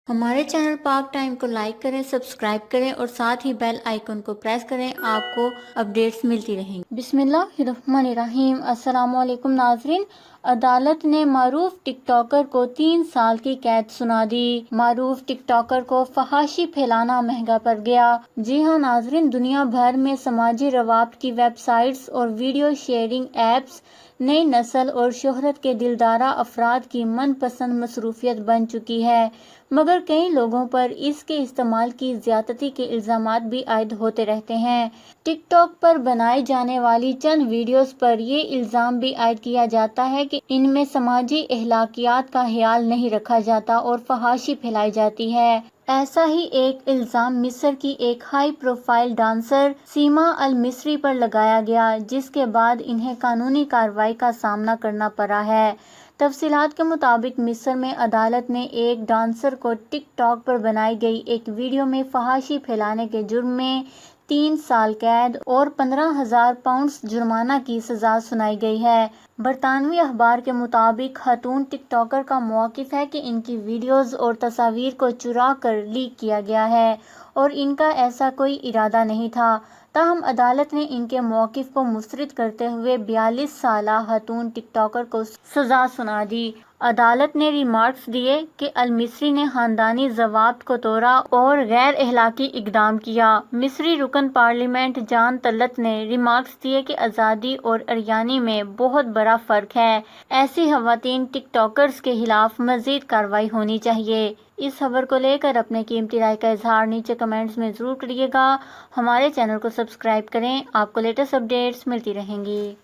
ہمارے چینل پاک ٹائم کو لائک کریں، سبسکرائب کریں اور ساتھ ہی بیل آئیکن کو پریس کریں، آپ کو اپڈیٹس ملتی رہیں گی۔ بسم اللہ الرحمن الرحیم۔ السلام علیکم ناظرین، عدالت نے معروف ٹک ٹاکر کو 3 سال کی قید سنا دی۔ معروف ٹک ٹاکر کو فحاشی پھیلانا مہنگا پڑ گیا۔ جی ہاں ناظرین، دنیا بھر میں سماجی روابط کی ویب سائٹس اور ویڈیو شیئرنگ ایپس نئی نسل اور شہرت کے دلدارہ افراد کی من پسند مصروفیت بن چکی ہے، مگر کئی لوگوں پر اس کے استعمال کی زیادتی کے الزامات بھی عائد ہوتے رہتے ہیں۔ ٹک ٹاک پر بنائی جانے والی چند ویڈیوز پر یہ الزام بھی عائد کیا جاتا ہے کہ ان میں سماجی اخلاقیات کا خیال نہیں رکھا جاتا اور فحاشی پھیلائی جاتی ہے۔ ایسا ہی ایک الزام مصر کی ایک ہائی پروفائل ڈانسر سیما المصری پر لگایا گیا، جس کے بعد انہیں قانونی کارروائی کا سامنا کرنا پڑا ہے۔ تفصیلات کے مطابق مصر میں عدالت نے ایک ڈانسر کو ٹک ٹاک پر بنائی گئی ایک ویڈیو میں فحاشی پھیلانے کے جرم میں 3 سال قید اور 15,000 پاؤنڈ جرمانہ کی سزا سنائی گئی ہے۔ برطانوی اخبار کے مطابق خاتون ٹک ٹاکر کا موقف ہے کہ ان کی ویڈیوز اور تصاویر کو چرا کر لیک کیا گیا ہے اور ان کا ایسا کوئی ارادہ نہیں تھا، تاہم عدالت نے ان کے موقف کو مسترد کرتے ہوئے 42 سالہ خاتون ٹک ٹاکر کو سزا سنا دی۔ عدالت نے ریمارکس دیے کہ المصری نے خاندانی ضوابط کو توڑا اور غیر اخلاقی اقدام کیا۔ مصری رکن پارلیمنٹ جان طلعت نے ریمارکس دیے کہ آزادی اور عریانی میں بہت بڑا فرق ہے، ایسی خواتین ٹک ٹاکرز کے خلاف مزید کارروائی ہونی چاہیے۔ اس خبر کو لے کر اپنے قیمتی رائے کا اظہار نیچے کمنٹس میں ضرور کریے گا۔ ہمارے چینل کو سبسکرائب کریں، آپ کو لیٹسٹ اپڈیٹس ملتی رہیں گی۔